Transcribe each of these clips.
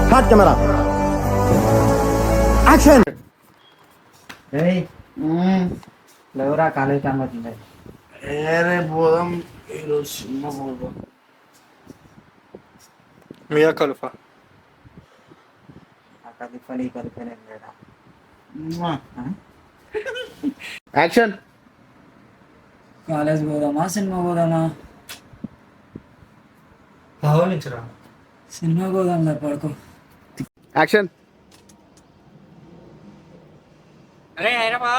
Start camera action. లేవురా college time అవుతుంది. ఏరే పోదాం ఈరోజు సినిమా పోదాం. మియా ఖలీఫా. ఆ కలిపని కలిపని లేడా యాక్షన్. కాలేజ్ పోదామా సినిమా పోదామా? ఆహ్వానించరా. సినిమా పోదాం పడుకో. యాక్షన్. అరే అయినమా.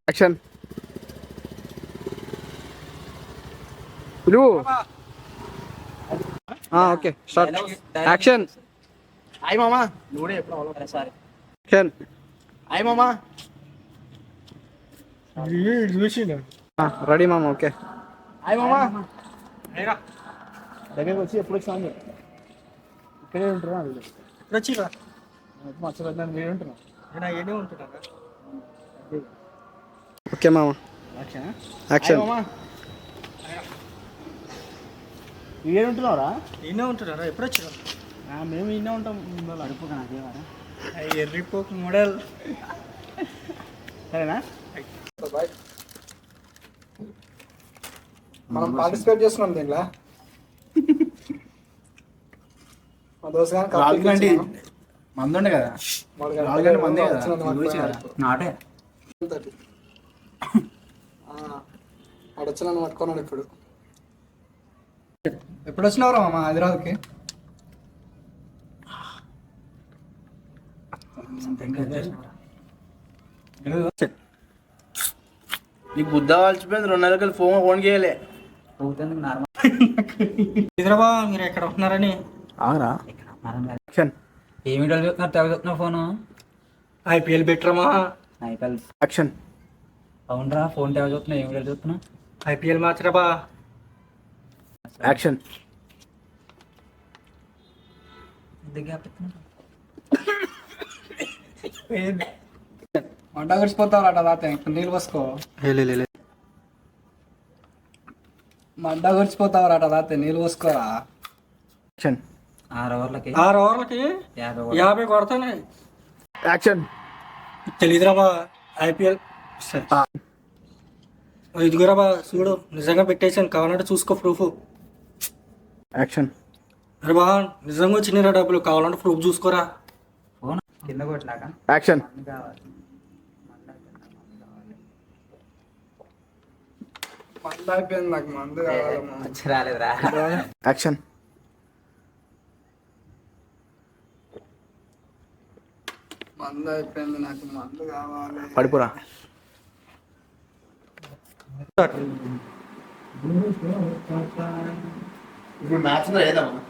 యాక్షన్. పిలువు. Okay start. యాక్షన్. హాయ్ మామా. నువ్వు ఎప్పుడు సారీ యాక్షన్. హాయ్ మామా. చూసిండు. రెడీ మామా. ఓకే హాయ్ మామా. అయినా దగ్గరికి వచ్చి ఎప్పుడు వచ్చినా ఇక్కడే ఉంటున్నా. వచ్చిరా. మర్చిపోతున్నా మీరు ఉంటున్నా. నేను ఏనే ఉంటున్నాను. ఓకే మామా. యాక్షన్. ఇవే ఉంటున్నారా? ఈయనే ఉంటున్నారా? ఎప్పుడు వచ్చిరా? మేము ఇన్నే ఉంటాం. పడుకో నాకేవారా ఎర్రిపోకు మోడల్. సరేనా? మనం పార్టిసిపేట్ చేస్తున్నాం దీంట్లో. మా దోస్త్ రాజుగండి మందుండే కదా. రాజుగండి మందే కదా. నాటే వాడు వచ్చి నన్ను పట్టుకున్నాడు. ఇప్పుడు ఎప్పుడు వచ్చినావురా మామ హైదరాబాద్కి? నీకు బుద్ధ వాల్చిపోయింది. 2 నెలలకి ఫోన్ చేయలే. పోతుంది నార్మల్. హైదరాబాద్ మీరు ఎక్కడ ఉంటున్నారని. అవునా? యాక్షన్. ఏమి చదువుతున్నారు? తెగ చదువుతున్నావు ఫోను. ఐపీఎల్ బెటరమా? IPL action. అవునరా ఫోన్ తెగ చదువుతున్నావు. ఏమి చదువుతున్నావు? ఐపీఎల్ మ్యాచ్ రాబా. యాక్షన్. వంట గురిసిపోతావు అట తాత. ఇప్పుడు నీళ్ళు పోసుకో. మంట గురిసిపోతావు అట తాత. నీళ్ళు పోసుకోరా. యాక్షన్. 6 ఓవర్లకి 6 ఓవర్లకి 50 కొడతానే. యాక్షన్. తెలీదురాబా ఐపీఎల్. ఇదిగురాబా చూడు నిజంగా పెట్టేసాను. కావాలంటే చూసుకో ప్రూఫ్. యాక్షన్. అరే బా నిజంగా వచ్చినారా డబ్బులు? కావాలంటే ప్రూఫ్ చూసుకోరా. ఫోన్ కింద కొట్టినాక యాక్షన్. కావాలి. మంద అయిపోయింది నాకు. మందు కావాలి. వచ్చి రాలేదురా. యాక్షన్. మందు అయిపోయింది నాకు. మందు కావాలి. పడిపోరా. ఇప్పుడు మ్యాచ్ ఏదమ్మా?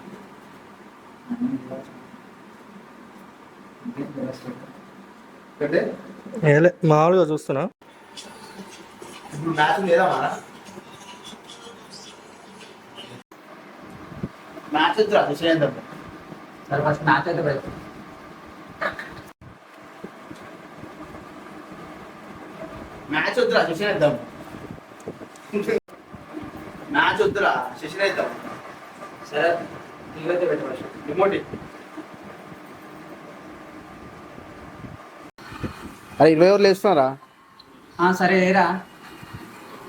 మామూలుగా చూస్తున్నా. ఇప్పుడు మ్యాచ్ లేదమ్మా? మ్యాచ్ వద్దురా విషయం. సరే ఫస్ట్ మ్యాచ్ అయితే పెడతాం. మ్యాచ్ వద్దురా సెషన్ వేద్దాం. మ్యాచ్ వద్దురా సెషన్ వేద్దాం. సరే టీవీ అయితే పెట్టు ఫస్ట్. రిమోట్. అరే 20 ఓవర్లు వేస్తున్నారా? సరే ఏరా.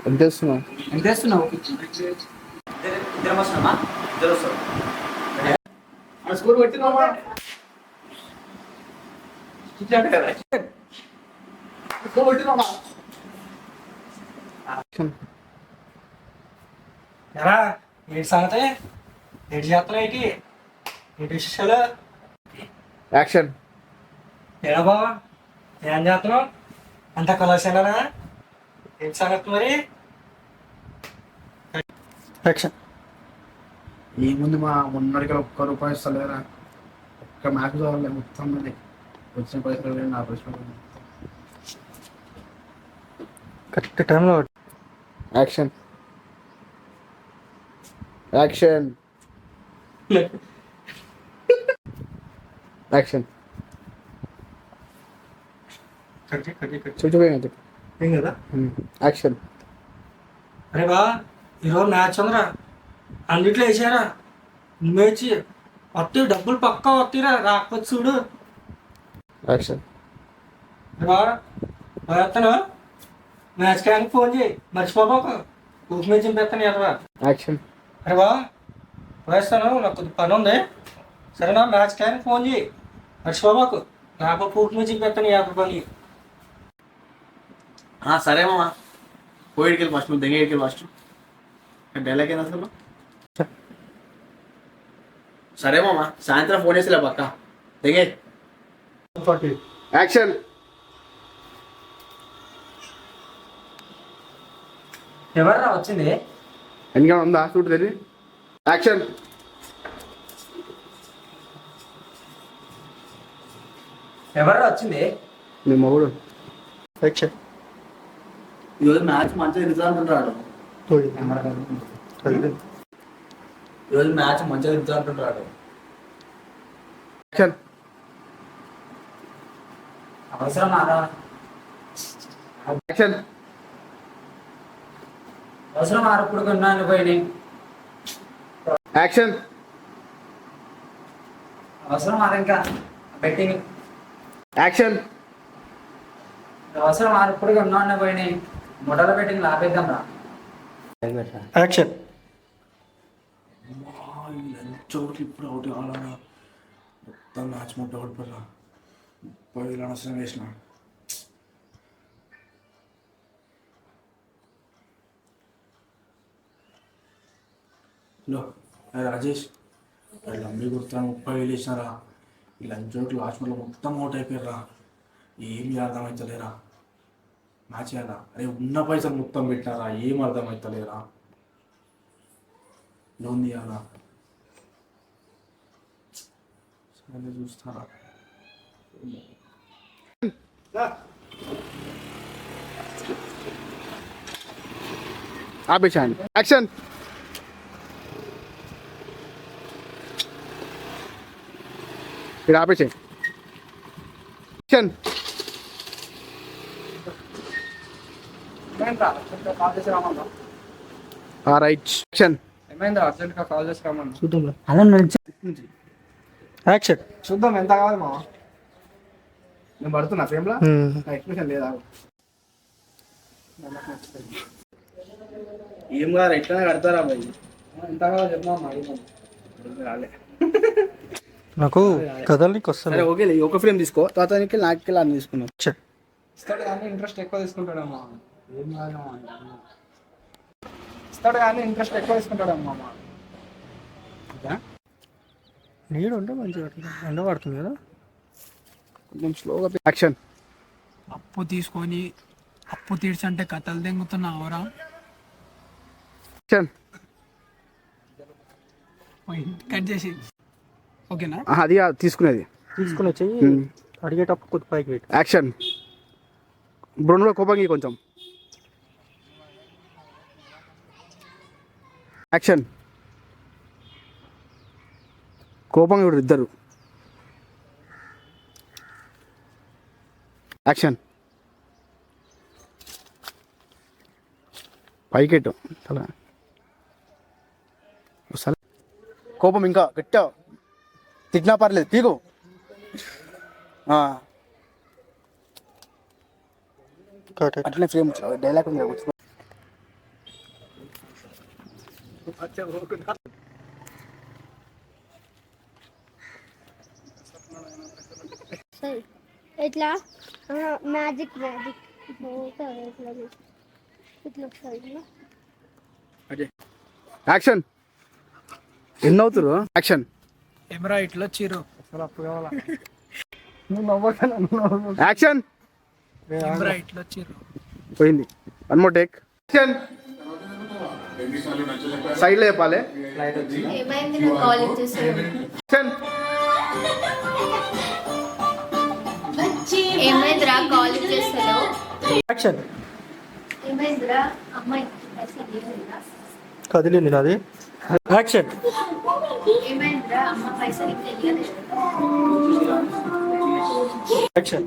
ఎంత వేస్తున్నావు? ఎంత వేస్తున్నావు? ఇద్దరం వస్తున్నామా? ఇద్దరు వస్తారు. స్కోర్ పెట్టినామా? స్కోర్ పెట్టినామా? ఎరా ఏంటి సంగతి? ఏంటి చేస్తున్నా? ఏంటి విశేషాలు? యాక్షన్. ఏడా బావా ఏం చేస్తున్నావు? అంత కలర్సేనా? ఏంటి సంగతి మరి? యాక్షన్. ఏముంది మా మొన్నటికి ₹1 ఇస్తలేరా. ఒక్క మ్యాచ్ కావాలి మొత్తం. మంది వచ్చిన పైసలు నా పైసలు. కరెక్ట్ టైంలో. యాక్షన్. యాక్షన్. యాక్షన్. చూపించు. ఏం కదా? యాక్షన్. అరే బా ఈరోజు మ్యాచ్ ఉందిరా. అన్నిట్లో వేసారా. నువ్వే వచ్చి వస్తే డబ్బులు పక్కా వస్తాయిరా, రాకపోతే చూడు. యాక్షన్ వస్తాను, మ్యాచ్ కానీ ఫోన్ చేయి, మర్చిపోబాక. ఊపి మీద చింపేస్తాను ఎర్రా. యాక్షన్ అరే బా వేస్తాను, నాకు కొద్ది పని ఉంది. సరేనా, మ్యాచ్ కానీ ఫోన్ చేయి, మర్చిపోబాకు. నాకు ఊపి మీద చింపేస్తాను 50 రూపాయలు. సరే మామ, పోయిడికి వెళ్ళి ఫస్ట్, నువ్వు దెంగేడికి వెళ్ళి ఫస్ట్. డైలాగ్ ఏంది అసలు? సరే మామ, సాయంత్రం ఫోన్ చేసిలే పక్క దెంగే. యాక్షన్ ఎవర్రా వచ్చింది? ఇంకా ఉందా చూడు తెలియదు. యాక్షన్ ఎవర్రా వచ్చింది? నీ మొగుడు. యాక్షన్ ఈరోజు మ్యాచ్ మంచిగా రిజల్ట్ అంటున్నాడు. ఈరోజు మ్యాచ్ మంచిగా రిజల్ట్ అంటున్నాడు. యాక్షన్ అవసరం ఆరా? యాక్షన్ అవసరం ఆరప్పుడు కొన్నాను పోయినాయి. యాక్షన్ అవసరం ఆరా? ఇంకా బెట్టింగ్ యాక్షన్ అవసరం ఆరప్పుడు కొన్నాను పోయినాయి. మొదల బెట్టింగ్ లాపేద్దాం రా. యాక్షన్ చోట్ల ఇప్పుడు ఒకటి కావాలన్నా మొత్తం మ్యాచ్ మొట్ట ఓడిపోయినా 30,000 అనవసరం వేసిన. హలో రాజేష్, లంబి గుర్తున్నా 30,000 వేసినారా. ఈ లంచ్ చోట్ల లాస్ట్ మొత్తం అవుట్ అయిపోయారా. ఏమి అర్థమవుతలేరా. మ్యాచ్ చేయాలా? అరే ఉన్న పైసలు మొత్తం పెట్టినారా, ఏం అర్థమవుతలేరా. లోన్ తీయాలా? సరే చూస్తారా. ఆపేసాను. యాక్షన్ ఇక్కడ ఆపేసాయి. Action right. యాక్షన్ ఏమైందా? అర్జెంట్గా కాల్ చేసి రమ్మన్నా. చూద్దాం. అలా యాక్షన్ చూద్దాం ఎంత కావాలి మా. నేను పడుతున్నా ఫ్రేమ్లో, నా ఎక్స్ప్రెషన్ లేదా? ఏం కాదు, ఎట్లా కడతారా బాయ్? ఎంత కావాలి చెప్పమా. రాలే. నాకు కదలికి వస్తుంది. సరే ఓకే, ఒక ఫ్రేమ్ తీసుకో, తర్వాత నాకు అన్ని తీసుకున్నాం. ఇస్తాడు కానీ ఇంట్రెస్ట్ ఎక్కువ తీసుకుంటాడమ్మా. ఏం కాదమ్మా, ఇస్తాడు కానీ ఇంట్రెస్ట్ ఎక్కువ తీసుకుంటాడమ్మా. నీడు ఉంటే మంచిగా ఎండ పడుతుంది కదా. కొంచెం స్లోగా. యాక్షన్ అప్పు తీసుకొని అప్పు తీర్చంటే కథలు దెంగుతున్నావురా. యాక్షన్ కట్ చేసి ఓకేనా? అది కాదు తీసుకునేది. తీసుకుని చెయ్యి, అడిగేటప్పుడు కొద్ది పైకి పెట్టి. యాక్షన్ బ్రోన్లో కోపంగి కొంచెం. యాక్షన్ కోపంగా ఇప్పుడు ఇద్దరు. యాక్షన్ పైకెట్టు చాలా సరే. కోపం ఇంకా గట్టిగా తిట్టినా పర్లేదు, పీకు. అట్లనే ఫ్రేమ్ డైలాగ్ ఉంది. ఇట్లా మ్యాజిక్ మ్యాజిక్ ఇట్లా ఇట్లా వస్తుంది. యాక్షన్ ఎన్ని అవుతారు? యాక్షన్ ఏమరా ఇట్లా చీరు యాక్షన్ ఏమరా ఇట్లా చీరు. పోయింది. One more take. యాక్షన్ సైడ్లో చెప్పాలి. ఏమైంది నాకు కాల్ చేసావు? యాక్షన్ ఏమైందిరా కాల్ చేస్తావు? యాక్షన్ ఏమైందిరా అమ్మాయి కదిలింది నాది. యాక్షన్ ఏమైందిరా అమ్మ పైసలు తెలియదు. యాక్షన్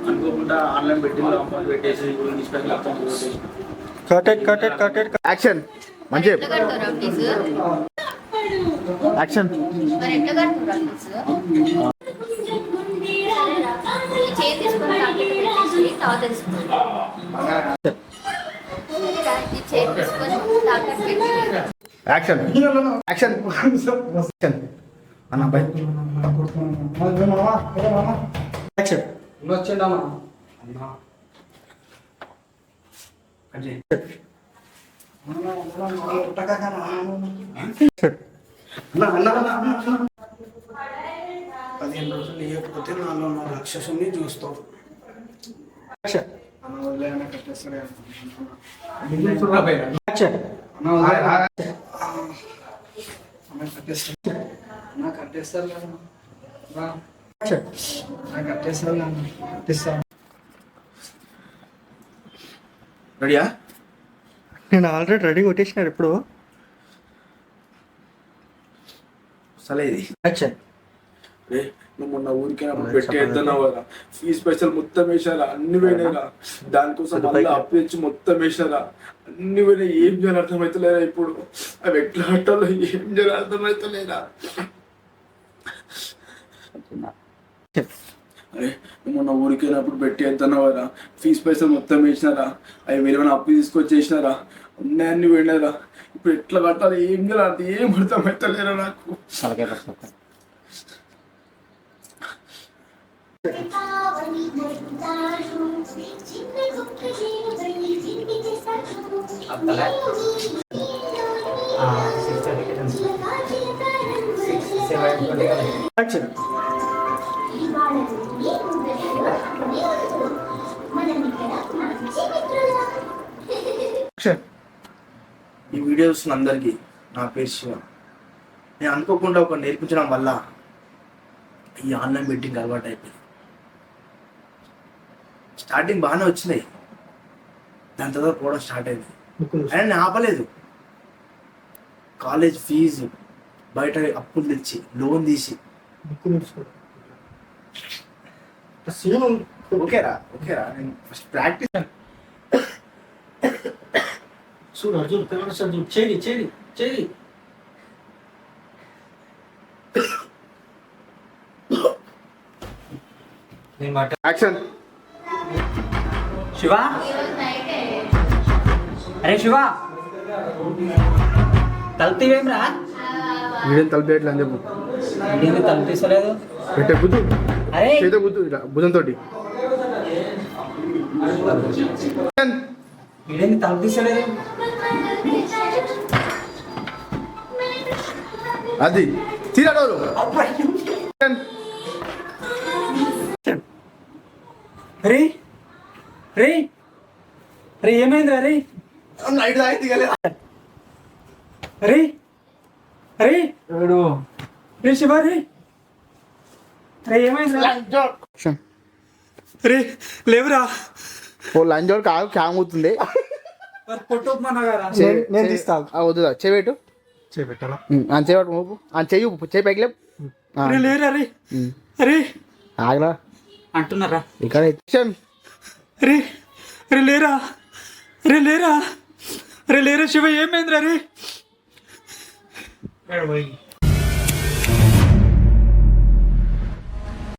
అనుకోకుండా ఆన్లైన్ బెట్టింగ్ పెట్టేసి కటెడ్ కటెడ్ కటెడ్. యాక్షన్ మంచి ఎట్లా కడతారా ప్లీజ్? యాక్షన్. మరి ఎట్లా కడతారా ప్లీజ్? ఈ చైన్ తీసుకొని తాకట్టు పెట్టేసి తర్వాత తీసుకోండి. సరేరా, ఈ చైన్ తీసుకొని తాకట్టు పెట్టి యాక్షన్. యాక్షన్. యాక్షన్. అన్న బై. యాక్షన్. వచ్చిండమ్మా పదిహేను రోజులు లేకపోతే నాలో ఉన్న రాక్షసుని చూస్తావు. యాక్షన్. కట్టేస్తాడే యాక్షన్. నాకు కట్టేస్తారు కదా యాక్షన్. నాకు కట్టేస్తారు కట్టేస్తాను రెడీయా? నేను ఆల్రెడీ రెడీ కొట్టేసినారు ఇప్పుడు. సరే ఇది యాక్షన్. రే నువ్వు మొన్న ఊరికి పెట్టి వెళ్తున్నావు కదా, ఫీజు పైసలు మొత్తం వేసారా, అన్ని పోయినాయిరా. దానికోసం మళ్ళీ అప్పు తెచ్చి మొత్తం వేసారా, అన్ని పోయినాయి. ఏం చేయాలి అర్థమవుతలేరా ఇప్పుడు? అవి ఎట్లా కట్టాలో ఏం చేయాలి అర్థమవుతలేరా? అరే నువ్వు మొన్న ఊరికి వెళ్ళినప్పుడు పెట్టి వెళ్తున్నావు కదా, ఫీజు పైసలు మొత్తం వేసినారా, అవి మీరు ఏమైనా అప్పు తీసుకొచ్చేసినారా, ఉన్నాయి అన్ని పోయినారా. ఇప్పుడు ఎట్లా కట్టాలి ఏం చేయాలి అది ఏం అర్థమవుతలేరా నాకు. యాక్షన్. ఈ వీడియో చూస్తున్న అందరికీ నా పేరు శివ. నేను అనుకోకుండా ఒక నేర్పించడం వల్ల ఈ ఆన్లైన్ బెట్టింగ్ అలవాటు అయిపోయింది. స్టార్టింగ్ బాగానే వచ్చినాయి, దాని తర్వాత పోవడం స్టార్ట్ అయింది. అయినా నేను ఆపలేదు. కాలేజ్ ఫీజు బయట అప్పులు తెచ్చి లోన్ తీసి ఓకేరా నేను ఫస్ట్ ప్రాక్టీస్ చూడు అర్జున్ కెమెరా సార్ చూడు చేయి చేయి చేయి యాక్షన్. శివ, ఈరోజు నైటే అరే శివ, తలుపుతీవేమ్రా? వీడియో తలపేయట్లే అని చెప్పు. ఏంది తలుపుతీసలేదు? పెట్టే గుద్దు, అరే చేత గుద్దు భుజంతో. వీడేంది తలుపుతీసలేదు? అది తీరాడోరు. రే రే రే ఏమైందిరా? రే లైట్ తాగి రే రే రే శివ, రే రే ఏమైందిరా? రే లేవురా? ఓ లంజోడు కాదు క్యామవుతుంది. కొట్టుకున్నాగారా? నేను తీస్తాను. వద్దుదా చేపెట్టు. చేపెట్టాలా? చేపట్టు నువ్వు చెయ్యి చేయి పైకి లేపు. రే లేరా? రే రే ఆగరా అంటున్నారా? ఇక్కడ యాక్షన్. రే రే లేరా? రే లేరా? రే లేరా శివ, ఏమైందిరా? రే